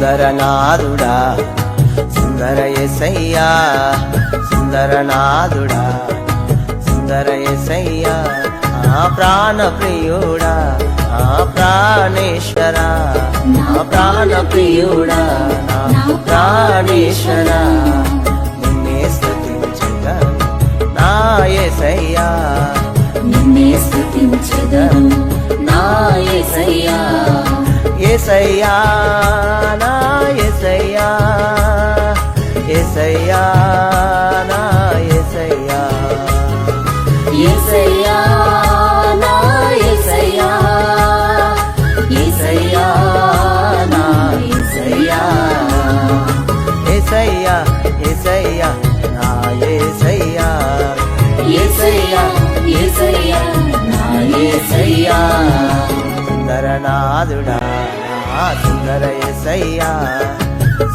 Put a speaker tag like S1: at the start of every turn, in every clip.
S1: సుందరనాథుడా సుందర యేసయ్యా సుందరనాథుడా సుందర యేసయ్యా నా ప్రాణ ప్రియుడా నా ప్రాణేశ్వరా నా ప్రాణ ప్రియుడా నా ప్రాణేశ్వరా నిన్నే స్తుతించెదను నా యేసయ్యా
S2: నిన్నే స్తుతించెదను నా యేసయ్యా
S1: యేసయ్యా నా యేసయ్యా యేసయ్యా నా యేసయ్యా
S2: యేసయ్యా నా యేసయ్యా యేసయ్యా నా యేసయ్యా
S1: యేసయ్యా యేసయ్యా నా యేసయ్యా
S2: యేసయ్యా యేసయ్యా నా యేసయ్యా
S1: సుందరనాథుడా నా సుందర యేసయ్యా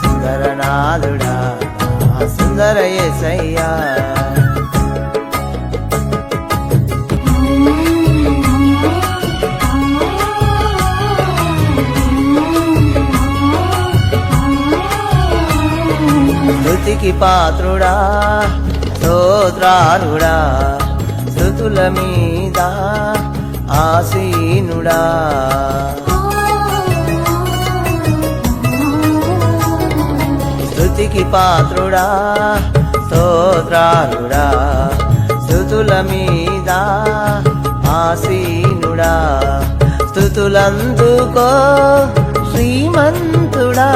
S1: సుందరనాథుడా నా సుందర యేసయ్యా స్తుతికి పాత్రుడా స్తోత్రారుడా స్తుతుల మీద ఆసీనుడా స్తుతికి పాత్రుడా స్తోత్రారుడా స్తుతుల మీద ఆసీనుడా స్తుతులందుకో శ్రీమంతుడా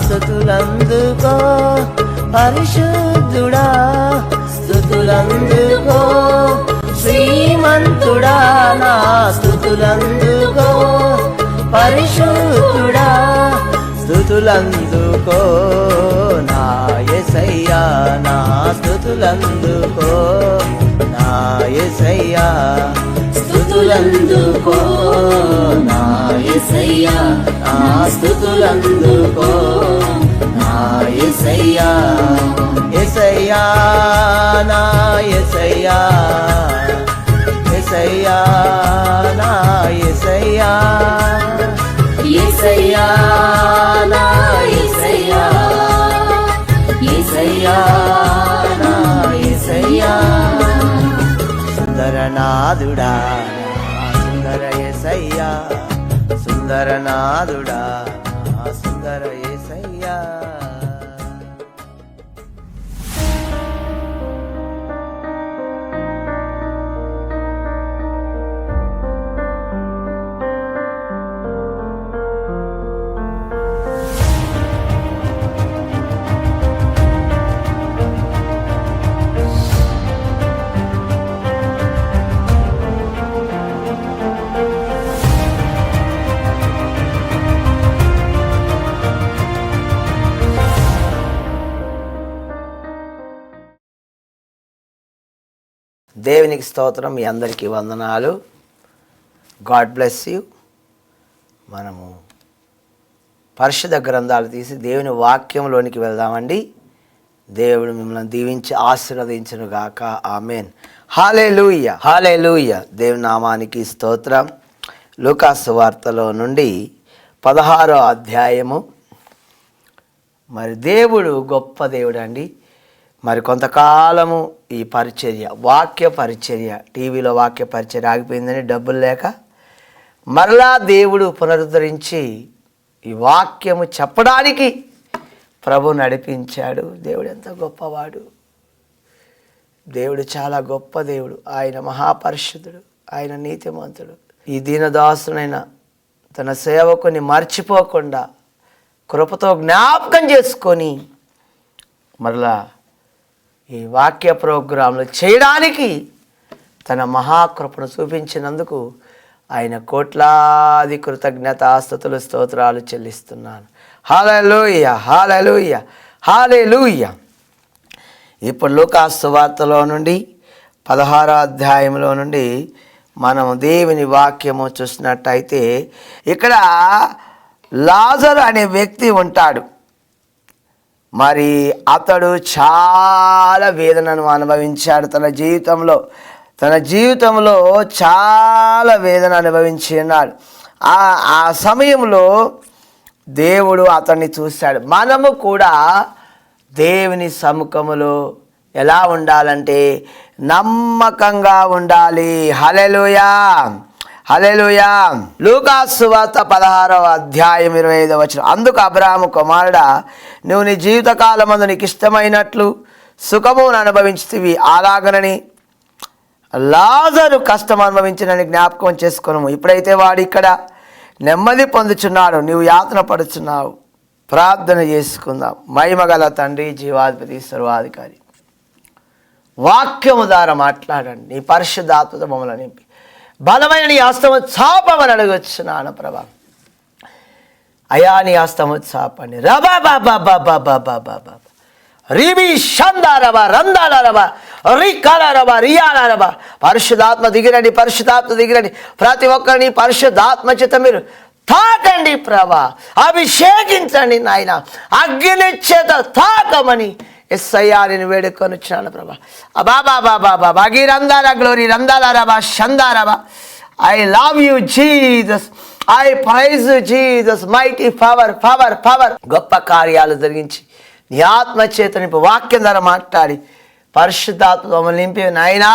S1: స్తుతులందుకో పరిశుద్ధుడా స్తుతులందుకో శ్రీమంతుడా నా స్తుతులందుకో పరిశుద్ధుడా స్తుతులందుకో నా యేసయ్యా నా స్తుతులందుకో నా యేసయ్యా
S2: స్తుతులందుకో నా యేసయ్యా నా స్తుతులందుకో నా యేసయ్యా
S1: యేసయ్యా నా యేసయ్యా యేసయ్యా నా యేసయ్యా
S2: యేసయ్యా నా యేసయ్యా యేసయ్యా నా యేసయ్యా
S1: సుందరనాథుడా సుందర యేసయ్యా సుందరనాథుడా సుందర యేసయ్యా దేవునికి స్తోత్రం. మీ అందరికీ వందనాలు. God bless you. మనము పరిశుద్ధ గ్రంథాలు తీసి దేవుని వాక్యంలోనికి వెళ్దామండి. దేవుడు మిమ్మల్ని దీవించి ఆశీర్వదించును గాక. ఆమేన్. హల్లెలూయా హల్లెలూయా. దేవుని నామానికి స్తోత్రం. లూకాసు వార్తలో నుండి 16వ అధ్యాయము. మరి దేవుడు గొప్ప దేవుడు అండి. మరి కొంతకాలము ఈ పరిచర్య, వాక్య పరిచర్య, టీవీలో వాక్య పరిచర్య ఆగిపోయిందని డబ్బులు లేక మరలా దేవుడు పునరుద్ధరించి ఈ వాక్యము చెప్పడానికి ప్రభు నడిపించాడు. దేవుడు ఎంత గొప్పవాడు. దేవుడు చాలా గొప్ప దేవుడు. ఆయన మహాపరిశుద్ధుడు, ఆయన నీతిమంతుడు. ఈ దీనదాసునైన తన సేవకుని మర్చిపోకుండా కృపతో జ్ఞాపకం చేసుకొని మరలా ఈ వాక్య ప్రోగ్రాంలు చేయడానికి తన మహాకృపను చూపించినందుకు ఆయన కోట్లాది కృతజ్ఞతాస్తుతులు స్తోత్రాలు చెల్లిస్తున్నాను. హల్లెలూయా హల్లెలూయా హల్లెలూయా. ఇప్పుడు లూకాసు వార్తలో నుండి 16వ అధ్యాయంలో నుండి మనం దేవుని వాక్యము చూసినట్టయితే ఇక్కడ లాజరు అనే వ్యక్తి ఉంటాడు. మరి అతడు చాలా వేదనను అనుభవించాడు. తన జీవితంలో చాలా వేదన అనుభవించి ఉన్నాడు. ఆ సమయంలో దేవుడు అతన్ని చూశాడు. మనము కూడా దేవుని సముఖములో ఎలా ఉండాలంటే నమ్మకంగా ఉండాలి. హల్లెలూయా, హల్లెలూయా. లూకాసు సువార్త 16వ అధ్యాయం 25వ వచనం. అందుకు అబ్రాహాము, కుమారుడా, నువ్వు నీ జీవితకాలమందు నీకు ఇష్టమైనట్లు సుఖమును అనుభవించితివి, అలాగనని లాజరు కష్టం అనుభవించినని జ్ఞాపకం చేసుకున్నాము. ఇప్పుడైతే వాడు ఇక్కడ నెమ్మది పొందుచున్నాడు, నీవు యాతన పడుచున్నావు. ప్రార్థన చేసుకుందాం. మహిమగల తండ్రి, జీవాధిపతి, సర్వాధికారి, వాక్యము ద్వారా మాట్లాడండి. నీ పరిశుద్ధాత్మతో మమ్మల్ని నింపి బలమైన నీ హస్తము చాపమని అడగొచ్చున్నాను ప్రభా. అయా నీ హస్తము చాపండి. రబా బాబా బాబా బాబా బాబా రిబి షందారబా రందాలరబా రికాలరబా రియాలరబా. పరిశుద్ధాత్మ దిగిరండి, పరిశుద్ధాత్మ దిగిరండి. ప్రతి ఒక్కరిని పరిశుద్ధాత్మ చేత మీరు తాకండి ప్రభా, అభిషేకించండి నాయన, అగ్ని చేత తాకమని ఎస్సయ్యా నేను వేడుకొని వచ్చినాను ప్రభా. బాబా బాబా బాబా అగి రందాల గ్లోరీ రందాలరబా షందారబా. I love you Jesus, I praise you Jesus. Mighty power power power. గొప్ప కార్యాలు జరిగించి నీ ఆత్మ చేత నింపి వాక్యం ద్వారా మాట్లాడి పరిశుద్ధాత్మ మమ్మల్ని నింపి నాయనా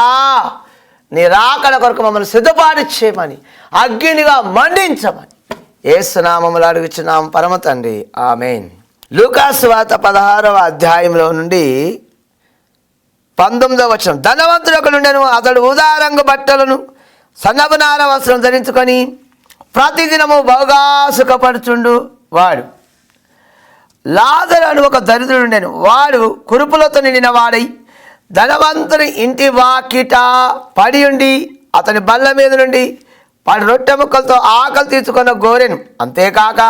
S1: నీ రాకడ కొరకు మమ్మల్ని సిద్ధపాటు చేయమని, అగ్నిగా మండించమని యేసు నామములో అడుగుచున్నాము పరమ తండ్రి, ఆమేన్. లూకాసు వార్త 16వ అధ్యాయంలో నుండి 19వ వచనం. ధనవంతుడు ఒకడు ఉండెను, అతడు ఊదా రంగు బట్టలను సన్నపు నార వస్త్రం ధరించుకొని ప్రతిదినము బహుగా సుఖపడుచుండు వాడు. లాజరు అని ఒక దరిద్రుడు ఉండెను, వాడు కురుపులతో నిండిన వాడై ధనవంతుని ఇంటి వాకిట పడి ఉండి అతని బల్ల మీద నుండి వాడి రొట్టె ముక్కలతో ఆకలి తీర్చుకున్న గోరెను. అంతేకాక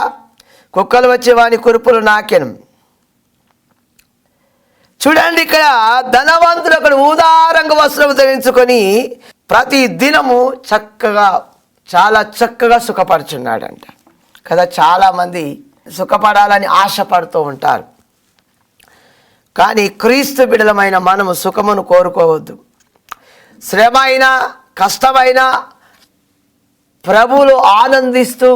S1: కుక్కలు వచ్చి వాని కురుపులు నాకెను. చూడండి, ఇక్కడ ధనవంతుడు అక్కడ ఊదారంగు వస్త్రం ధరించుకొని ప్రతి దినము చక్కగా, చాలా చక్కగా సుఖపడుచున్నాడంట కదా. చాలామంది సుఖపడాలని ఆశపడుతూ ఉంటారు, కానీ క్రీస్తు బిడ్డలమైన మనము సుఖమును కోరుకోవద్దు. శ్రమ అయినా కష్టమైనా ప్రభువులు ఆనందిస్తూ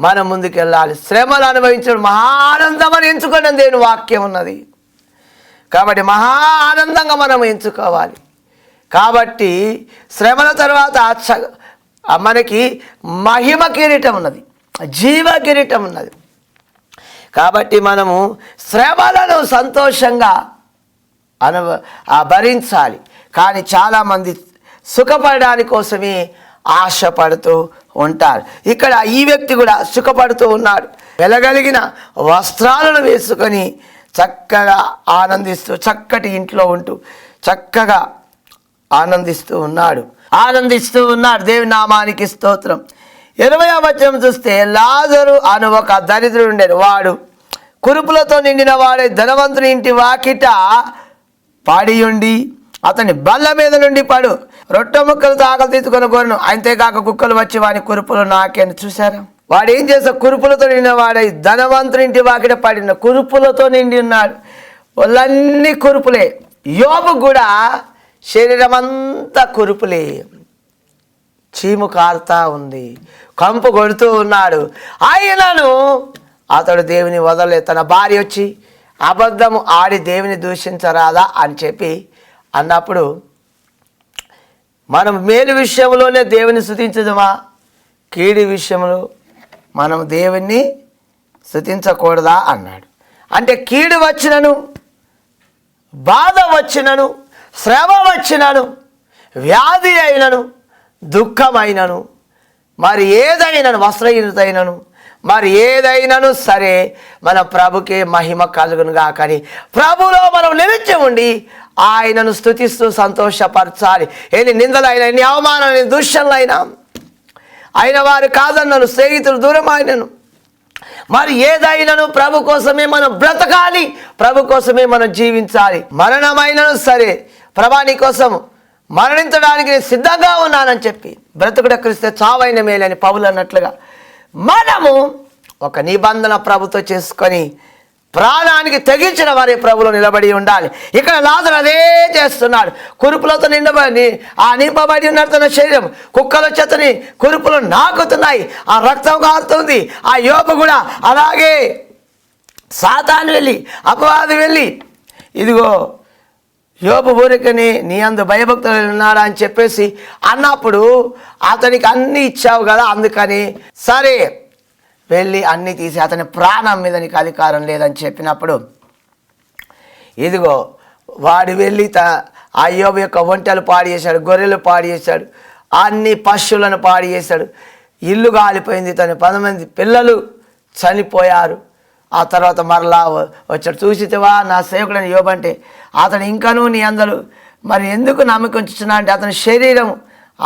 S1: మనం ముందుకెళ్ళాలి. శ్రమలు అనుభవించడం మహా ఆనందమని ఎంచుకోవడం దేవుని వాక్యం ఉన్నది. కాబట్టి మహా ఆనందంగా మనం ఎంచుకోవాలి. కాబట్టి శ్రమల తర్వాత మనకి మహిమ కిరీటం ఉన్నది, జీవ కిరీటం ఉన్నది. కాబట్టి మనము శ్రమలను సంతోషంగా భరించాలి. కానీ చాలామంది సుఖపడడానికి కోసమే ఆశపడుతూ ఉంటారు. ఇక్కడ ఈ వ్యక్తి కూడా సుఖపడుతూ ఉన్నాడు. వెలగలిగిన వస్త్రాలను వేసుకొని చక్కగా ఆనందిస్తూ, చక్కటి ఇంట్లో ఉంటూ చక్కగా ఆనందిస్తూ ఉన్నాడు. దేవుని నామానికి స్తోత్రం. 20వ వచనం చూస్తే, లాజరు అను ఒక దరిద్రుడు ఉండేది, వాడు కురుపులతో నిండిన వాడే ధనవంతుని ఇంటి వాకిట పడి ఉండి అతని బల్ల మీద నుండి పడు రొట్టె ముక్కలతో ఆకలి తీసుకుని గోరెను. అంతేకాక కుక్కలు వచ్చి వాని కురుపులు నాకేను. చూసారా, వాడు ఏం చేస్తా, కురుపులతో నిండిన వాడై ధనవంతుని ఇంటి వాకిట పడిన, కురుపులతో నిండి ఉన్నాడు. వాళ్ళన్నీ కురుపులే. యోబు కూడా శరీరం అంతా కురుపులే, చీము కారుతా ఉంది, కంపు కొడుతూ ఉన్నాడు. ఆయనను అతడు దేవుని వదలే. తన భార్య వచ్చి అబద్ధము ఆడి దేవుని దూషించరాదా అని చెప్పి అన్నప్పుడు, మనం మేలు విషయంలోనే దేవుని స్తుతించదుమా, కీడి విషయంలో మనం దేవుణ్ణి స్తుతించకూడదా అన్నాడు. అంటే కీడు వచ్చినను, బాధ వచ్చినను, శ్రమ వచ్చినను, వ్యాధి అయినను, దుఃఖమైనను, మరి ఏదైనాను, వస్త్రహీనత అయినను, మరి ఏదైనాను సరే మన ప్రభుకే మహిమ కలుగునుగా. కానీ ప్రభులో మనం నిలిచి ఉండి ఆయనను స్తుతిస్తూ సంతోషపరచాలి. ఎన్ని నిందలైనా, ఎన్ని అవమానాలు, ఎన్ని దూషణలైనా, అయిన వారు కాదన్నాను, స్నేహితులు దూరం అయినను, మరి ఏదైనాను ప్రభు కోసమే మనం బ్రతకాలి, ప్రభు కోసమే మనం జీవించాలి. మరణమైనను సరే ప్రభా నీ కోసం మరణించడానికి నేను సిద్ధంగా ఉన్నానని చెప్పి బ్రతుకుడ క్రీస్తే చావైన మేలని పౌలు అన్నట్లుగా మనము ఒక నిబంధన ప్రభుతో చేసుకొని ప్రాణానికి తెగించిన వారి ప్రభులో నిలబడి ఉండాలి. ఇక్కడ లాజరు అదే చేస్తున్నాడు. కురుపులతో నింపబడి ఉన్నాడు తన శరీరం. కుక్కల చేతని కురుపులు నాకుతున్నాయి, ఆ రక్తం కారుతుంది. ఆ యోబు కూడా అలాగే సాతాను వెళ్ళి, అపవాది వెళ్ళి, ఇదిగో యోబు ఊరికని నీ అందు భయభక్తులు ఉన్నాడా అని చెప్పేసి అన్నప్పుడు అతనికి అన్నీ ఇచ్చావు కదా, అందుకని సరే వెళ్ళి అన్నీ తీసి అతని ప్రాణం మీద నీకు అధికారం లేదని చెప్పినప్పుడు ఇదిగో వాడు వెళ్ళి ఆ యోబు యొక్క ఒంటెలు పాడు చేశాడు, గొర్రెలు పాడు చేశాడు, అన్ని పశువులను పాడు చేశాడు. ఇల్లు కాలిపోయింది, తన 10 మంది పిల్లలు చనిపోయారు. ఆ తర్వాత మరలా వచ్చాడు. చూసితేవా నా సేవకుడని యోబు అంటే అతను ఇంకనూ నీ అందరూ మరి ఎందుకు నమ్మకం ఉంచుతున్నా అంటే అతని శరీరం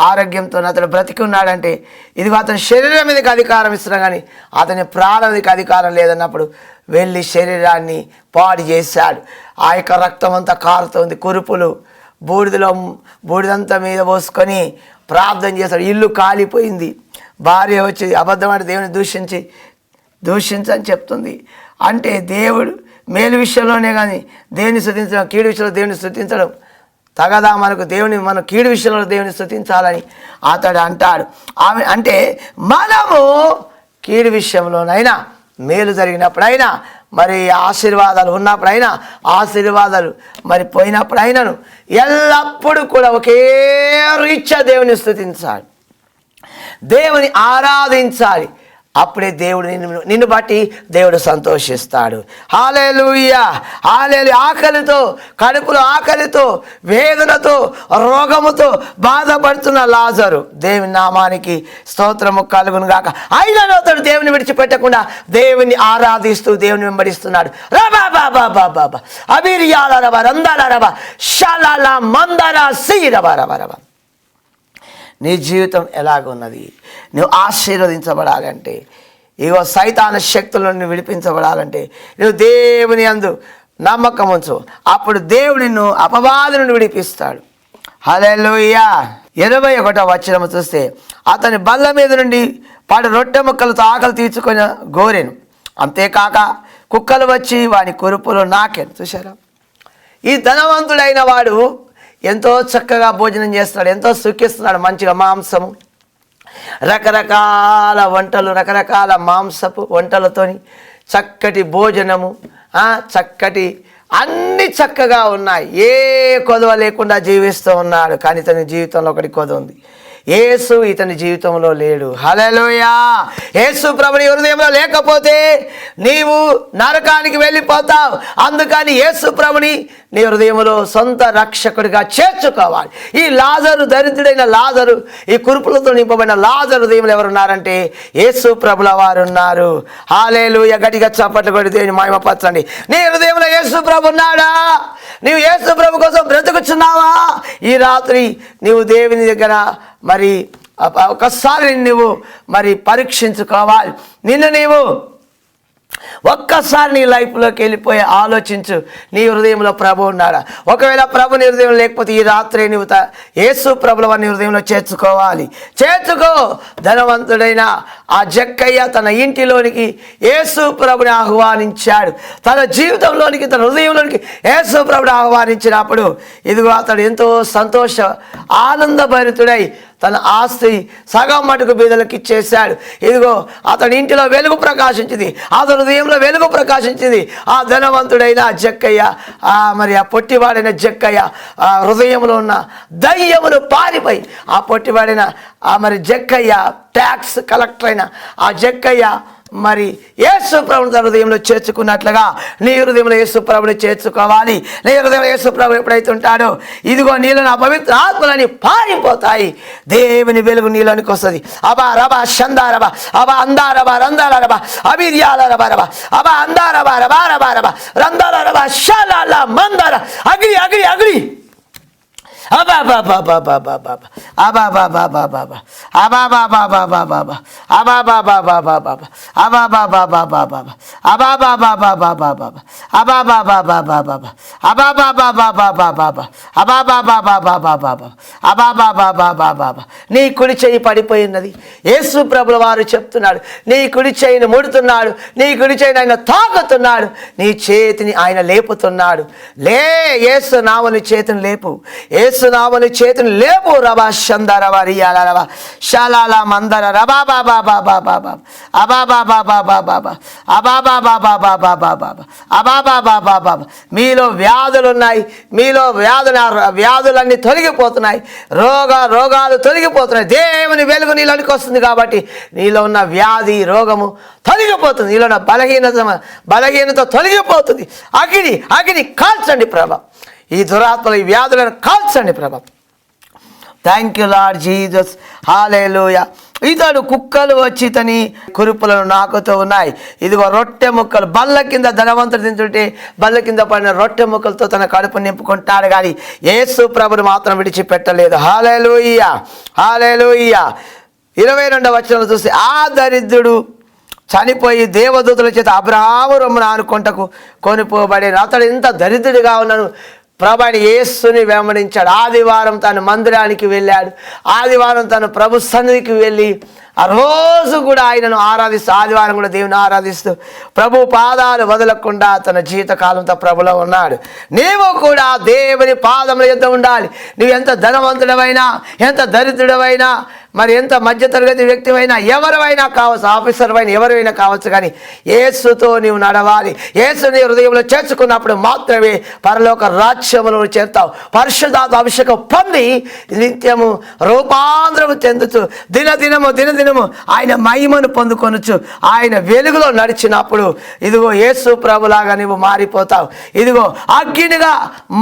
S1: ఆరోగ్యంతో అతను బ్రతికి ఉన్నాడంటే ఇదిగో అతని శరీరం మీదకి అధికారం ఇస్తున్నా కానీ అతని ప్రాణం మీదకి అధికారం లేదన్నప్పుడు వెళ్ళి శరీరాన్ని పాడు చేశాడు. ఆ యొక్క రక్తం అంతా కారుతుంది, కురుపులు బూడిదంతా మీద పోసుకొని ప్రార్థన చేశాడు. ఇల్లు కాలిపోయింది. భార్య వచ్చి అబద్ధమైన దేవుని దూషించని చెప్తుంది. అంటే దేవుడు మేలు విషయంలోనే కానీ దేవుని స్తుతించడం, కీడు విషయంలో దేవుని స్తుతించడం తగదా మనకు. మనం కీడు విషయంలో దేవుని స్తుతించాలని అతడు అంటాడు. ఆమె అంటే మనము కీడు విషయంలోనైనా, మేలు జరిగినప్పుడైనా, మరి ఆశీర్వాదాలు ఉన్నప్పుడైనా, ఆశీర్వాదాలు మరి పోయినప్పుడైనాను ఎల్లప్పుడూ కూడా ఒకే రీత్యా దేవుని స్తుతించాలి, దేవుని ఆరాధించాలి. అప్పుడే దేవుడు నిన్ను బట్టి దేవుడు సంతోషిస్తాడు. హల్లెలూయా, హల్లెలూయా. ఆకలితో, కడుపులో ఆకలితో, వేదనతో, రోగముతో బాధపడుతున్న లాజరు దేవుని నామానికి స్తోత్రము కలుగును గాక. అయినను అతడు దేవుని విడిచిపెట్టకుండా దేవుని ఆరాధిస్తూ దేవుని వెంబడిస్తున్నాడు. రబా బాబా బాబా అబిరియాల రబ రందాల రబ షాలాల మందర సి రబ రబ రబ. నీ జీవితం ఎలాగున్నది? నువ్వు ఆశీర్వదించబడాలంటే, ఇగో సైతాన శక్తుల నుండి విడిపించబడాలంటే నువ్వు దేవుని యందు నమ్మకం ఉంచు. అప్పుడు దేవుడు నిన్ను అపవాది నుండి విడిపిస్తాడు. హల్లెలూయా. 21వ వచనం చూస్తే అతని బల్ల మీద నుండి పాడు రొట్టె ముక్కలతో ఆకలి తీర్చుకొని గోరెను, అంతేకాక కుక్కలు వచ్చి వాని కురుపులు నాకెను. చూశారా? ఈ ధనవంతుడైన వాడు ఎంతో చక్కగా భోజనం చేస్తున్నాడు, ఎంతో సుఖిస్తున్నాడు. మంచిగా మాంసము, రకరకాల వంటలు, రకరకాల మాంసపు వంటలతోని చక్కటి భోజనము, చక్కటి అన్ని చక్కగా ఉన్నాయి. ఏ కొదవ లేకుండా జీవిస్తూ ఉన్నాడు. కానీ ఇతని జీవితంలో ఒకటి కొదవ ఉంది. యేసు ఇతని జీవితంలో లేడు. హల్లెలూయా. యేసు ప్రభుని హృదయంలో లేకపోతే నీవు నరకానికి వెళ్ళిపోతావు. అందుకని యేసు ప్రభుని నీ హృదయంలో సొంత రక్షకుడిగా చేర్చుకోవాలి. ఈ లాజరు, దరిద్రుడైన లాజరు, ఈ కురుపులతో నింపబడిన లాజరు హృదయంలో ఎవరున్నారంటే యేసు ప్రభుల వారు ఉన్నారు. హల్లెలూయా. గట్టిగా చప్పట్లు కొట్టి దేవుని మహిమపరచండి. నీ హృదయంలో యేసు ప్రభు ఉన్నాడా? నీవు యేసు ప్రభు కోసం బ్రతుకుచున్నావా? ఈ రాత్రి నీవు దేవుని దగ్గర మరి ఒకసారి నువ్వు మరి పరీక్షించుకోవాలి. నిన్ను నీవు ఒక్కసారి నీ లైఫ్లోకి వెళ్ళిపోయి ఆలోచించు, నీ హృదయంలో ప్రభు ఉన్నాడా? ఒకవేళ ప్రభు నీ హృదయంలో లేకపోతే ఈ రాత్రి నువ్వు యేసు ప్రభుల వారిని హృదయంలో చేర్చుకోవాలి. చేర్చుకో. ధనవంతుడైన ఆ జక్కయ్య తన ఇంటిలోనికి యేసు ప్రభుని ఆహ్వానించాడు. తన జీవితంలోనికి, తన హృదయంలోనికి యేసు ప్రభుని ఆహ్వానించినప్పుడు ఇదిగో అతడు ఎంతో సంతోష ఆనందభరితుడై తన ఆస్తి సగం మటుకు బీదలకు ఇచ్చేశాడు. ఇదిగో అతని ఇంటిలో వెలుగు ప్రకాశించింది, అతని హృదయంలో వెలుగు ప్రకాశించింది. ఆ ధనవంతుడైన జక్కయ్య, మరి ఆ పొట్టివాడైన జక్కయ్య హృదయంలో ఉన్న దయ్యములు పారిపోయి ఆ పొట్టివాడైన మరి జక్కయ్య, ట్యాక్స్ కలెక్టర్ అయిన ఆ జక్కయ్య మరి యేసు ప్రభుని తన హృదయంలో చేర్చుకున్నట్లుగా నీ హృదయంలో యేసు ప్రభుని చేర్చుకోవాలి. నీ హృదయంలో యేసు ప్రభు ఎప్పుడైతే ఉంటాడో ఇదిగో నీలో నా పవిత్ర ఆత్మలని పారిపోతాయి. దేవుని వెలుగు నీలోనికి వస్తుంది. అబా రబా షందారబా అబా అందారబా రందారబా అబిర్యాలరబా రబా అబా అందారబా రబా రబా రబా రందారబా షాలాల మందార అగ్రి అగ్రి అగ్రి అబా బాబా బాబా బాబా అబా బాబా బాబా బాబా అబా బాబా బాబా బాబా అబాబాబాబాబాబా అబాబాబాబాబాబా అబాబాబాబాబాబాబా అబాబాబాబాబాబా అబాబాబాబాబాబాబా అబాబాబాబాబాబాబా అబాబాబాబాబాబా. నీ కుడి చెయ్యి పడిపోయినది. యేసు ప్రభుల వారు చెప్తున్నాడు, నీ కుడి చెయ్యిని ముడుతున్నాడు, నీ కుడి చెయ్యిని ఆయన తాకుతున్నాడు, నీ చేతిని ఆయన లేపుతున్నాడు. యేసు నామని చేతిని లేపు, యేసు నామని చేతిని లేపు. రబా షందర వరియాల రబా షాలాల మందర రబా బాబా బాబా బాబా అబాబా బాబా బాబా అబాబా బాబా బాబా బాబా అబాబా బాబా బాబా. మీలో వ్యాధులు ఉన్నాయి, మీలో వ్యాధులన్నీ తొలగిపోతున్నాయి, రోగాలు తొలగిపోతున్నాయి. దేవుని వెలుగు నీలోనికి వస్తుంది కాబట్టి నీలో ఉన్న వ్యాధి రోగము తొలగిపోతుంది, నీలో ఉన్న బలహీనత తొలగిపోతుంది. అగ్ని కాల్చండి ప్రభా, ఈ దురాత్మలు ఈ వ్యాధులను కాల్చండి ప్రభా. Thank you Lord Jesus. Hallelujah. ఇతడు కుక్కలు వచ్చి ఇతని కురుపులను నాకుతూ ఉన్నాయి. ఇదిగో రొట్టె ముక్కలు బల్ల కింద ధనవంతుడు తింటుంటే బల్ల కింద పడిన రొట్టె ముక్కలతో తన కడుపు నింపుకుంటాడు, కానీ యేసు ప్రభుని మాత్రం విడిచిపెట్టలేదు. హల్లెలూయా, హల్లెలూయా. 22వ వచనంలో చూస్తే ఆ దరిద్రుడు చనిపోయి దేవదూతల చేత అబ్రహాము రొమ్మున ఆనుకొంటకు కొనిపోబడేను. అతడు ఇంత దరిద్రుడిగా ఉన్నాను, ప్రభువైన యేసుని వెంబడించాడు. ఆదివారం తను మందిరానికి వెళ్ళాడు, ఆదివారం తను ప్రభు సన్నిధికి వెళ్ళి ఆ రోజు కూడా ఆయనను ఆరాధిస్తూ, ఆదివారం కూడా దేవుని ఆరాధిస్తూ ప్రభు పాదాలు వదలకుండా తన జీవితకాలంతో ప్రభులో ఉన్నాడు. నీవు కూడా దేవుని పాదముల యొద్ద ఉండాలి. నువ్వు ఎంత ధనవంతుడవైనా, ఎంత దరిద్రుడవైనా, మరి ఎంత మధ్యతరగతి వ్యక్తివైనా, ఎవరైనా కావచ్చు, ఆఫీసర్ అయినా ఎవరైనా కావచ్చు, కానీ యేసుతో నీవు నడవాలి. యేసుని హృదయంలో చేర్చుకున్నప్పుడు మాత్రమే పరలోక రాజ్యములో చేరుతావు. పరిశుద్ధాత్మ అభిషేకం పొంది నిత్యము రూపాంతరము చెందుతూ దినదినము ఆయన మహిమను పొందుకొనొచ్చు. ఆయన వెలుగులో నడిచినప్పుడు ఇదిగో యేసు ప్రభులాగా నీవు మారిపోతావు. ఇదిగో అగ్నిగా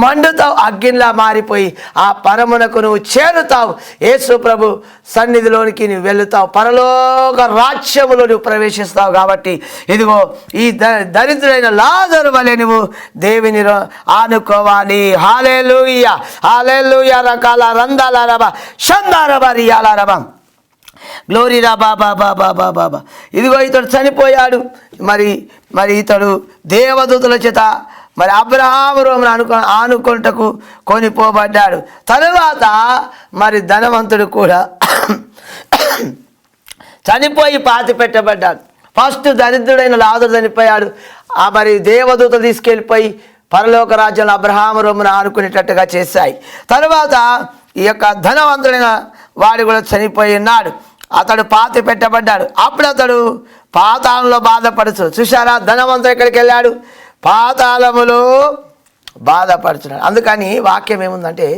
S1: మండుతావు, అగ్నిలా మారిపోయి ఆ పరమునకు నువ్వు చేరుతావు. యేసు ప్రభు సన్నిధిలోనికి నువ్వు వెళుతావు, పరలోక రాజ్యములో నువ్వు ప్రవేశిస్తావు. కాబట్టి ఇదిగో ఈ దరిద్రుడైన లాజరు వలె నువ్వు దేవుని ఆనుకోవాలి. హల్లెలూయా, హల్లెలూయా. రకాల రందాల రబ షందార బరియాల రబ గ్లోరీ రా బాబా బాబా బాబా. ఇదిగో ఇతడు చనిపోయాడు, మరి ఇతడు దేవదూతల చేత మరి అబ్రహాము రొమ్మున ఆనుకొంటకు కొనిపోబడ్డాడు. తరువాత మరి ధనవంతుడు కూడా చనిపోయి పాతి పెట్టబడ్డాడు. ఫస్ట్ దరిద్రుడైన లాజరు చనిపోయాడు, మరి దేవదూత తీసుకెళ్ళిపోయి పరలోక రాజ్యంలో అబ్రహాము రొమ్మున ఆనుకునేటట్టుగా చేశాయి. తర్వాత ఈ యొక్క ధనవంతుడైన వాడు కూడా చనిపోయి ఉన్నాడు, అతడు పాతి పెట్టబడ్డాడు. అప్పుడు అతడు పాతాళంలో బాధపడుచు. చూశారా, ధనవంతుడు ఎక్కడికి వెళ్ళాడు? పాతాళములో బాధపడుతున్నాడు. అందుకని వాక్యం ఏముందంటే,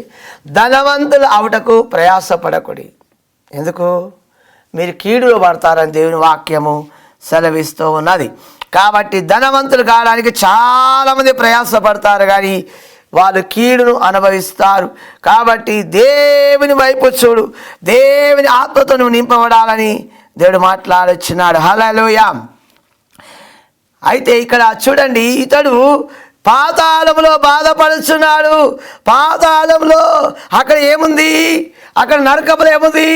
S1: ధనవంతులు అవుటకు ప్రయాసపడకుడి. ఎందుకు? మీరు కీడులో పడతారని దేవుని వాక్యము సెలవిస్తూ ఉన్నది. కాబట్టి ధనవంతులు కావడానికి చాలామంది ప్రయాసపడతారు, కానీ వాళ్ళు కీడును అనుభవిస్తారు. కాబట్టి దేవుని వైపు చూడు, దేవుని ఆత్మతో నువ్వు నింపబడాలని దేవుడు మాట్లాడొచ్చినాడు. హల్లెలూయా. అయితే ఇక్కడ చూడండి, ఇతడు పాతాళంలో బాధపడుచున్నాడు. పాతాళంలో అక్కడ ఏముంది? అక్కడ నరకములు ఏముంది?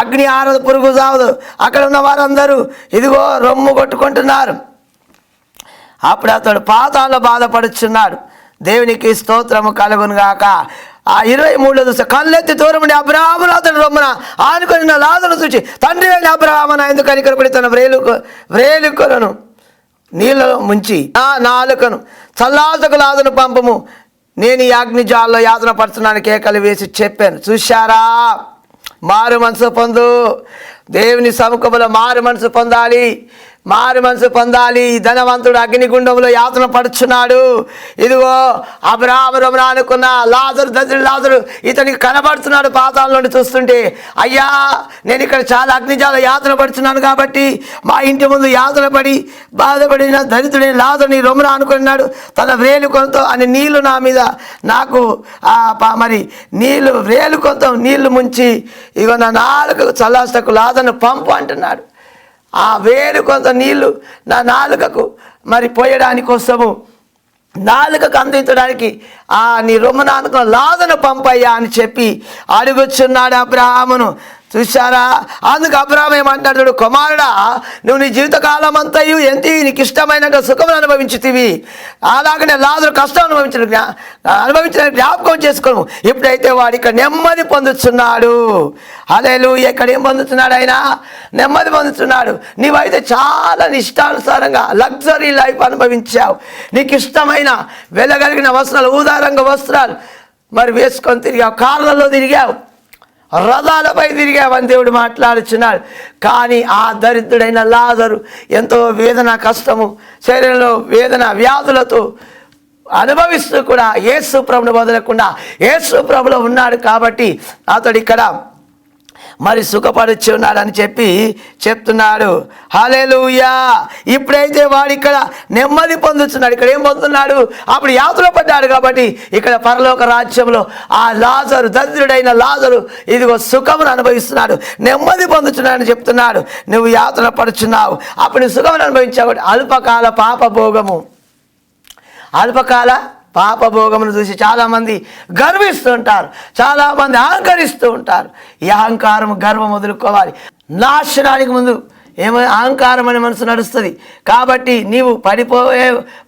S1: అగ్ని ఆరదు, పురుగు సావదు. అక్కడ ఉన్న వారందరూ ఇదిగో రొమ్ము కొట్టుకుంటున్నారు. అప్పుడు అతడు పాతాళంలో బాధపడుచున్నాడు. దేవునికి స్తోత్రము కలుగును గాక. ఆ 23లో చూస్తే, కళ్ళెత్తి దూరముండి అబ్రహామును అతడు రొమ్మున ఆనుకొని లాజరును చూచి, తండ్రి అయిన అబ్రహామును ఎందుకు కనికరపడి తన వ్రేలుకలను నీళ్ళలో ముంచి నా నాలుకను చల్లార్చకు లాజరును పంపము, నేను ఈ అగ్ని జ్వాలలో యాతన పడుతున్నాను కేకలు వేసి చెప్పాను. చూశారా, మారు మనసు పొందు. దేవుని సముఖంలో మారు మనసు పొందాలి, మారు మనసు పొందాలి. ధనవంతుడు అగ్నిగుండంలో యాతన పడుచున్నాడు. ఇదిగో అబ్రహాము రొమ్మున ఆనుకున్న లాజరు, దరిద్రుడు లాజరు ఇతనికి కనబడుతున్నాడు పాతాళం నుండి చూస్తుంటే. అయ్యా, నేను ఇక్కడ చాలా అగ్నిజాల యాతన పడుతున్నాను, కాబట్టి మా ఇంటి ముందు యాతన పడి బాధపడిన దరిద్రుడైన లాజరు నీ రొమ్మున ఆనుకున్నాడు, తన వ్రేలుకొనతో అని నీళ్లు నా మీద నాకు మరి నీళ్లు వ్రేలుకొనతో నీళ్లు ముంచి ఇగో నా నాలుకకు చల్లార్చకు లాజరును పంపు అంటున్నాడు. ఆ వేలు కొంత నీళ్లు నా నాలుకకు మరి పోయడానికి కోసము, నాలుకకు అందించడానికి నీ రొమ్మున ఆనుకున్న లాజరును పంపయ్యా అని చెప్పి అడుగుచున్నాడు అబ్రహామును. చూశారా? అందుకు అబ్రాహాము ఏమంటాడు, కుమారుడా, నువ్వు నీ జీవితకాలం అంతయు ఏంటి నీకు ఇష్టమైన సుఖం అనుభవించుతీవి, అలాగనే లాజరు కష్టం అనుభవించిన జ్ఞాపకం చేసుకోను. ఇప్పుడైతే వాడు ఇక్కడ నెమ్మది పొందుతున్నాడు. హల్లెలూయా. ఇక్కడ ఏం పొందుతున్నాడు? ఆయన నెమ్మది పొందుతున్నాడు. నీవైతే చాలా ఇష్టానుసారంగా లగ్జరీ లైఫ్ అనుభవించావు. నీకు ఇష్టమైన వెళ్ళగలిగిన వస్త్రాలు, ఊదారంగ వస్త్రాలు మరి వేసుకొని తిరిగావు, కార్లలో తిరిగావు, రథాలపై తిరిగావని దేవుడు మాట్లాడుచున్నాడు. కానీ ఆ దరిద్రుడైన లాజరు ఎంతో వేదన, కష్టము, శరీరంలో వేదన, వ్యాధులతో అనుభవిస్తూ కూడా యేసు ప్రభుని వదలకుండా యేసు ప్రభులో ఉన్నాడు. కాబట్టి అతడు ఇక్కడ మరి సుఖపడుచు ఉన్నాడని చెప్తున్నాడు. హల్లెలూయా. ఇప్పుడైతే వాడు ఇక్కడ నెమ్మది పొందుతున్నాడు. ఇక్కడ ఏం పొందుతున్నాడు? అప్పుడు యాతన పడ్డాడు కాబట్టి ఇక్కడ పరలోక రాజ్యంలో ఆ లాజరు, దరిద్రుడైన లాజరు ఇదిగో సుఖమును అనుభవిస్తున్నాడు, నెమ్మది పొందుతున్నాడని చెప్తున్నాడు. నువ్వు యాతన పడుచున్నావు, అప్పుడు నువ్వు సుఖమును అనుభవించావు. అల్పకాల పాపభోగము, అల్పకాల పాపభోగమును చూసి చాలామంది గర్విస్తూ ఉంటారు, చాలామంది అహంకరిస్తూ ఉంటారు. ఈ అహంకారం, గర్వం వదులుకోవాలి. నాశనానికి ముందు అహంకారం అనే మనసు నడుస్తుంది. కాబట్టి నీవు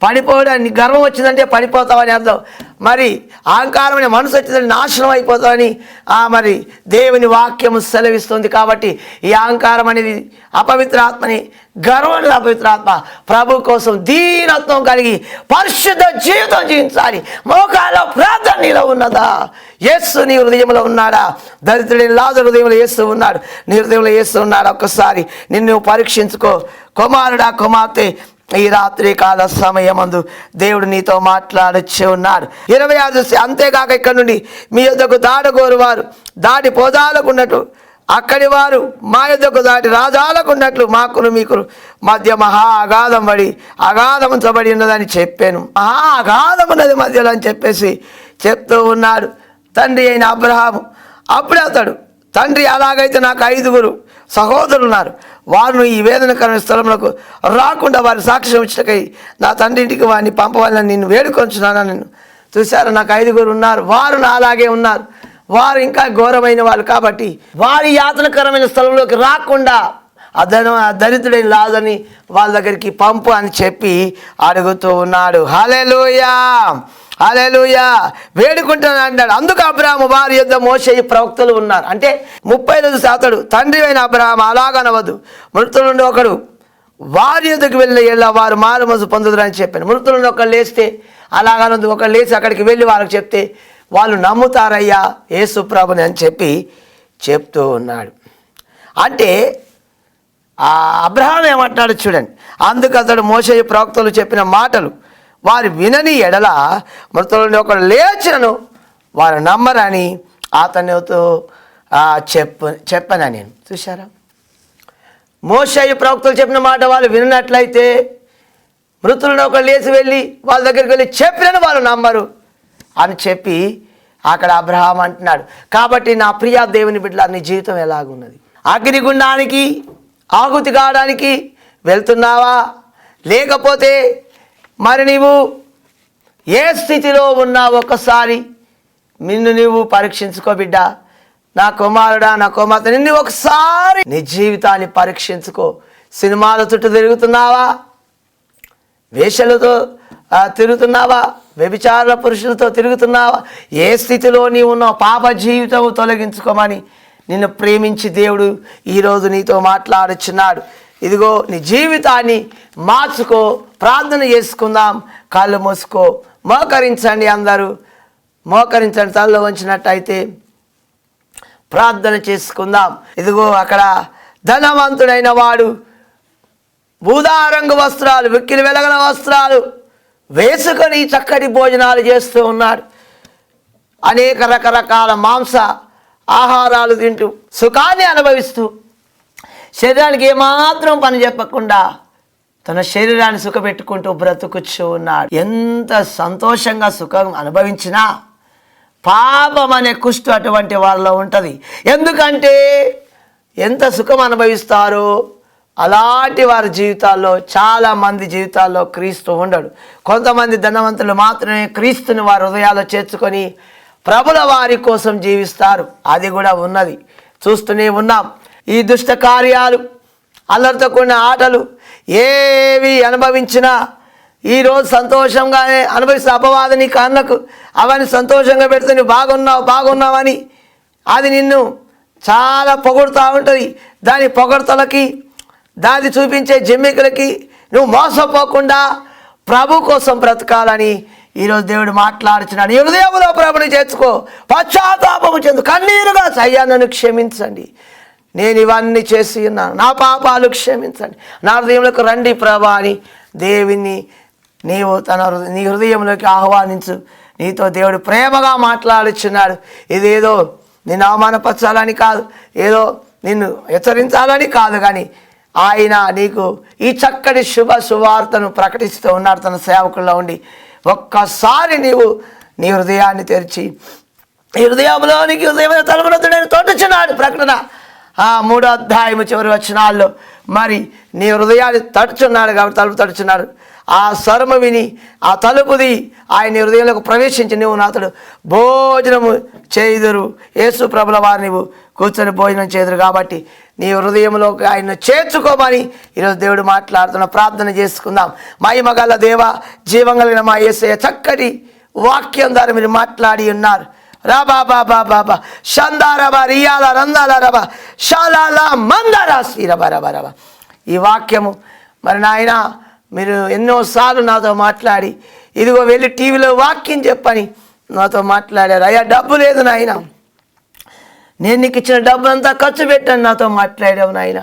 S1: పడిపోవడానికి గర్వం వచ్చిందంటే పడిపోతావని అర్థం. మరి అహంకారం అనే మనసు వచ్చిందంటే నాశనం అయిపోతావని మరి దేవుని వాక్యము సెలవిస్తుంది. కాబట్టి ఈ అహంకారం అనేది అపవిత్ర ఆత్మని, గర్వం అనేది అపవిత్ర ఆత్మ. ప్రభు కోసం దీనత్వం కలిగి పరిశుద్ధ జీవితం జీవించాలి. మోకాల్లో ప్రార్థన నీలో ఉన్నదా? యేసు నీ హృదయంలో ఉన్నాడా? దరిద్రుడైన లాజరు హృదయంలో యేసు ఉన్నాడు, నీ హృదయంలో యేసు ఉన్నాడు. ఒక్కసారి నిన్ను పరీక్షించుకో. కుమారుడా, కుమార్తె, ఈ రాత్రి కాల సమయమందు దేవుడు నీతో మాట్లాడొచ్చి ఉన్నాడు. 26 అంతేకాక ఇక్కడ నుండి మీ యొద్దకు దాడగోరు వారు దాటి పోదాలకున్నట్టు, అక్కడి వారు మా యొద్దకు దాటి రాజాలకున్నట్లు మాకును మీకు మధ్య మహా అగాధం అగాధముంచబడి ఉన్నదని చెప్పాను. మహా అగాధం ఉన్నది మధ్యలో అని చెప్తూ ఉన్నాడు తండ్రి అయిన అబ్రహాము. అప్పుడే అతడు, తండ్రి, అలాగైతే నాకు 5 సహోదరులు ఉన్నారు, వారు ఈ వేదనకరమైన స్థలములకు రాకుండా వారి సాక్ష్యం ఇచ్చటకై నా తండ్రి ఇంటికి వారిని పంపవాలని నేను వేడుకొంచున్నాను. నేను చూశారు, నాకు 5 ఉన్నారు, వారు నా అలాగే ఉన్నారు. వారు ఇంకా ఘోరమైన వాళ్ళు కాబట్టి వారి యాతనకరమైన స్థలంలోకి రాకుండా ఆ దరిద్రుడైన లాజరుని వాళ్ళ దగ్గరికి పంపు అని చెప్పి అడుగుతూ ఉన్నాడు. హల్లెలూయా, హల్లెలూయా. వేడుకుంటాను అన్నాడు. అందుకు అబ్రాహాము వారి యొద్ద మోషే ప్రవక్తలు ఉన్నారు. అంటే 30 అతడు, తండ్రి అయిన అబ్రాహాము, అలాగనవద్దు, మృతుల నుండి ఒకడు వారి యొద్దకు వెళ్ళి వారు మారు మనసు పొందుదురని చెప్పాను. మృతుల నుండి ఒకళ్ళు లేస్తే అలాగనవద్దు, ఒకళ్ళు లేచి అక్కడికి వెళ్ళి వాళ్ళకి చెప్తే వాళ్ళు నమ్ముతారయ్యా యేసు ప్రభుని అని చెప్తూ ఉన్నాడు. అంటే ఆ అబ్రహాం ఏమంటాడు చూడండి. అందుకు అతడు మోషే ప్రవక్తలు చెప్పిన మాటలు వారు వినని ఎడల మృతులని ఒకడు లేచినను వారు నమ్మరని అతనితో చెప్పాను నేను. చూశారా? మోషే ప్రవక్తలు చెప్పిన మాట వాళ్ళు వినట్లయితే మృతులను ఒకరు లేచి వెళ్ళి వాళ్ళ దగ్గరికి వెళ్ళి చెప్పినను వాళ్ళు నమ్మరు అని చెప్పి అక్కడ అబ్రహాం అంటున్నాడు. కాబట్టి నా ప్రియ దేవుని బిడ్డల, నీ జీవితం ఎలాగున్నది? అగ్నిగుండానికి ఆహుతి కావడానికి వెళ్తున్నావా? లేకపోతే మరి నీవు ఏ స్థితిలో ఉన్నావు? ఒక్కసారి నిన్ను నీవు పరీక్షించుకో బిడ్డ. నా కుమారుడా, నా కుమార్తె, నిన్ను ఒకసారి నీ జీవితాన్ని పరీక్షించుకో. సినిమాల చుట్టూ తిరుగుతున్నావా? వేషలతో తిరుగుతున్నావా? వ్యభిచార పురుషులతో తిరుగుతున్నావా? ఏ స్థితిలో నీవు ఉన్నావు? పాప జీవితం తొలగించుకోమని నిన్ను ప్రేమించి దేవుడు ఈరోజు నీతో మాట్లాడుచున్నాడు. ఇదిగో నీ జీవితాన్ని మార్చుకో. ప్రార్థన చేసుకుందాం. కళ్ళు మూసుకో, మోకరించండి. అందరూ మోకరించండి. తలలో వంచినట్టయితే ప్రార్థన చేసుకుందాం. ఇదిగో అక్కడ ధనవంతుడైన వాడు బూదారంగు వస్త్రాలు, వెక్కిలి వెలగల వస్త్రాలు వేసుకొని చక్కటి భోజనాలు చేస్తూ ఉన్నాడు. అనేక రకరకాల మాంస ఆహారాలు తింటూ సుఖాన్ని అనుభవిస్తూ శరీరానికి ఏమాత్రం పని చెప్పకుండా తన శరీరాన్ని సుఖపెట్టుకుంటూ బ్రతుకుచ్చు ఉన్నాడు. ఎంత సంతోషంగా సుఖం అనుభవించినా పాపం అనే కుష్టు అటువంటి వాళ్ళలో ఉంటుంది. ఎందుకంటే ఎంత సుఖం అనుభవిస్తారో అలాంటి వారి జీవితాల్లో, చాలామంది జీవితాల్లో క్రీస్తు ఉండడు. కొంతమంది ధనవంతులు మాత్రమే క్రీస్తుని వారి హృదయాల్లో చేర్చుకొని ప్రభుల వారి కోసం జీవిస్తారు. అది కూడా ఉన్నది. చూస్తూనే ఉన్నాం. ఈ దుష్ట కార్యాలు, అల్లరితో కూడిన ఆటలు ఏవి అనుభవించినా ఈరోజు సంతోషంగానే అనుభవిస్తున్న అపవాది నీ కళ్ళకు అవన్నీ సంతోషంగా పెడితే నువ్వు బాగున్నావని అది నిన్ను చాలా పొగుడుతూ ఉంటుంది. దాని పొగడ్తలకి, దాన్ని చూపించే జిమ్మికులకి నువ్వు మోసపోకుండా ప్రభు కోసం బ్రతకాలని ఈరోజు దేవుడు మాట్లాడుతున్నాడు. నీ హృదయంలో ప్రభుని చేర్చుకో, పశ్చాత్తాపము చెందు, కన్నీరుగా అయ్యా నన్ను క్షమించండి, నేను ఇవన్నీ చేసి ఉన్నాను, నా పాపాలు క్షమించండి, నా హృదయంలోకి రండి ప్రభా అని దేవుని నీవు నీ హృదయంలోకి ఆహ్వానించు. నీతో దేవుడు ప్రేమగా మాట్లాడుచున్నాడు. ఇదేదో నిన్ను అవమానపరచాలని కాదు, ఏదో నిన్ను హెచ్చరించాలని కాదు, కానీ ఆయన నీకు ఈ చక్కటి సువార్తను ప్రకటిస్తూ ఉన్నాడు తన సేవకుల్లో ఉండి. ఒక్కసారి నీవు నీ హృదయాన్ని తెరిచి, ఈ హృదయంలోనికి హృదయమైన తలుపులతో నేను తొట్టుచున్నాడు. ప్రకటన 3వ అధ్యాయము చివరి వచనాల్లో మరి నీ హృదయాన్ని తడుచున్నాడు కాబట్టి తలుపు తడుచున్నాడు. ఆ స్వరము విని ఆ తలుపుది ఆయన హృదయంలోకి ప్రవేశించి నువ్వు నాతడు భోజనము చేయుదురు, యేసు ప్రభుల వారు నీవు కూర్చొని భోజనం చేదురు. కాబట్టి నీ హృదయంలోకి ఆయన చేర్చుకోమని ఈరోజు దేవుడు మాట్లాడుతున్న. ప్రార్థన చేసుకుందాం. మహిమగల దేవ, జీవం కలిగిన మా యేసయ్య, చక్కటి వాక్యం ద్వారా మీరు మాట్లాడి ఉన్నారు. రాబా బాబా బాబా షందారబా రియాల రందాల రబా షాలాల మందారా శ్రీరబా రబా రబా. ఈ వాక్యము మరి నాయన మీరు ఎన్నోసార్లు నాతో మాట్లాడి, ఇదిగో వెళ్ళి టీవీలో వాక్యం చెప్పని నాతో మాట్లాడారు. అయ్యా డబ్బు లేదు నాయన, నేను నీకు ఇచ్చిన డబ్బు అంతా ఖర్చు పెట్టాను నాతో మాట్లాడావు నాయన.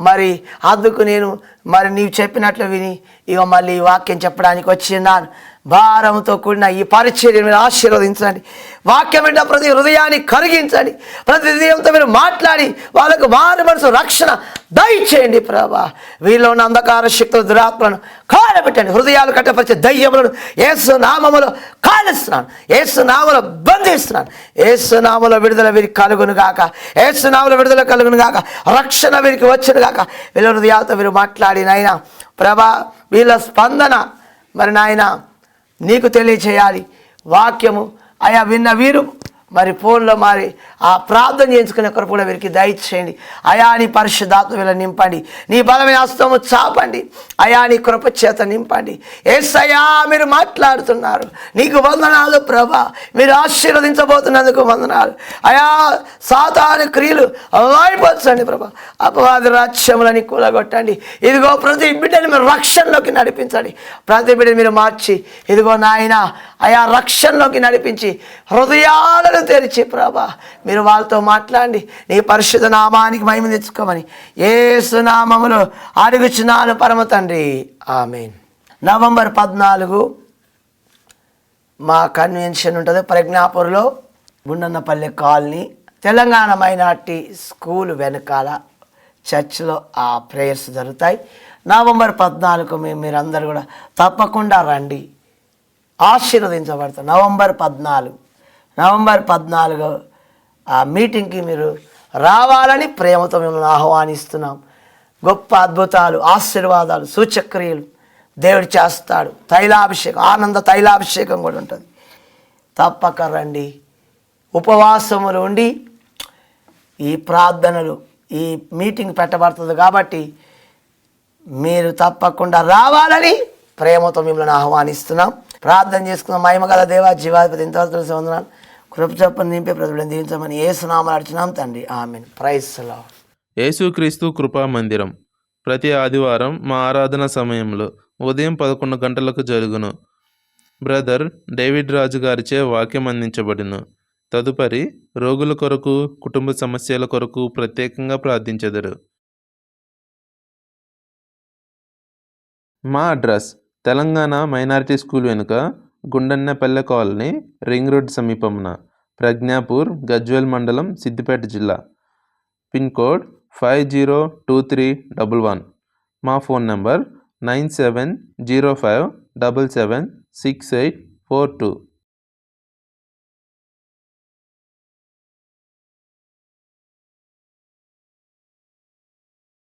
S1: మరి అందుకు నేను నీవు చెప్పినట్లు విని ఇక మళ్ళీ ఈ వాక్యం చెప్పడానికి వచ్చిన్నాను. భారంతో కూడిన ఈ పరిచర్యను మీరు ఆశీర్వదించండి. వాక్యం వింటే ప్రతి హృదయాన్ని కరిగించండి. ప్రతి హృదయంతో మీరు మాట్లాడి వాళ్ళకు మారు మనసు రక్షణ దయచేయండి ప్రభా. వీళ్ళు ఉన్న అంధకార శక్తుల దురాత్మలను కాలబెట్టండి. హృదయాలు కట్టపరిచే దయ్యములను యేసు నామములో కాలుస్తున్నాను, యేసు నామములో బంధిస్తున్నాను. యేసు నామములో విడుదల వీరికి కలుగును గాక, యేసు నామములో విడుదల కలుగును గాక, రక్షణ వీరికి వచ్చును గాక. వీళ్ళ హృదయాలతో మీరు మాట్లాడి నాయన ప్రభా, వీళ్ళ స్పందన మరి నాయన నీకు తెలియచేయాలి. వాక్యము అయా విన్న వీరు మరి ఫోన్లో మరి ఆ ప్రార్థన చేయించుకునే ఒకరు కూడా వీరికి దయచేయండి. అయా నీ పరిశుద్ధాత్మ వీళ్ళ నింపండి, నీ బలమైన హస్తము చాపండి, అయా నీ కృప చేత నింపండి. యేసయ్యా మీరు మాట్లాడుతున్నారు, నీకు వందనాలు ప్రభా. మీరు ఆశీర్వదించబోతున్నందుకు వందనాలు అయా. సాతాను క్రియలు వాయిపోచ్చండి ప్రభా. అపవాది రాజ్యములని కూలగొట్టండి. ఇదిగో ప్రతి బిడ్డని మీరు రక్షణలోకి నడిపించండి. ప్రతి బిడ్డని మీరు మార్చి ఇదిగో నాయన అయా రక్షణలోకి నడిపించి హృదయాలను తెరిచి ప్రభా మీరు వాళ్ళతో మాట్లాడి నీ పరిశుద్ధ నామానికి మహిమ తెచ్చుకోమని యేసు నామములో అడుగుచున్నాను పరమ తండ్రి, ఆమేన్. నవంబర్ 14 మా కన్వెన్షన్ ఉంటుంది ప్రజ్ఞాపూర్లో, Gundannapalli colony, Telangana minority school వెనకాల చర్చ్లో ఆ ప్రేయర్స్ జరుగుతాయి. నవంబర్ 14 మీరందరూ కూడా తప్పకుండా రండి, ఆశీర్వదించబడతారు. నవంబర్ 14 ఆ మీటింగ్కి మీరు రావాలని ప్రేమతో మిమ్మల్ని ఆహ్వానిస్తున్నాం. గొప్ప అద్భుతాలు, ఆశీర్వాదాలు, సూచక్రియలు దేవుడు చేస్తాడు. తైలాభిషేకం, ఆనంద తైలాభిషేకం కూడా ఉంటుంది. తప్పక రండి. ఉపవాసములు ఉండి ఈ ప్రార్థనలు, ఈ మీటింగ్ పెట్టబడుతుంది కాబట్టి మీరు తప్పకుండా రావాలని ప్రేమతో మిమ్మల్ని ఆహ్వానిస్తున్నాం. ప్రార్థన చేసుకున్నాం. మహిమగల దేవా, జీవాధిపతి, ఇంతవరకు తెలిసి వందనాలు. కృప చొప్పున నింపే ప్రతిబింబం దీవించమని యేసు నామములో అర్చున్నాం తండ్రి, ఆమేన్. Praise the lord.
S3: యేసుక్రీస్తు కృపా మందిరం ప్రతి ఆదివారం మా ఆరాధన సమయంలో ఉదయం 11 గంటలకు జరుగును. బ్రదర్ డేవిడ్ రాజు గారిచే వాక్యం అందించబడును. తదుపరి రోగుల కొరకు, కుటుంబ సమస్యల కొరకు ప్రత్యేకంగా ప్రార్థించెదరు. మా అడ్రస్ తెలంగాణ మైనారిటీ స్కూల్ వెనుక, గుండన్నపల్లె కాలనీ, రింగ్ రోడ్ సమీపమున, ప్రజ్ఞాపూర్, గజ్వేల్ మండలం, సిద్దిపేట జిల్లా. Pin code 502311. మా ఫోన్ నంబర్ 9705776842.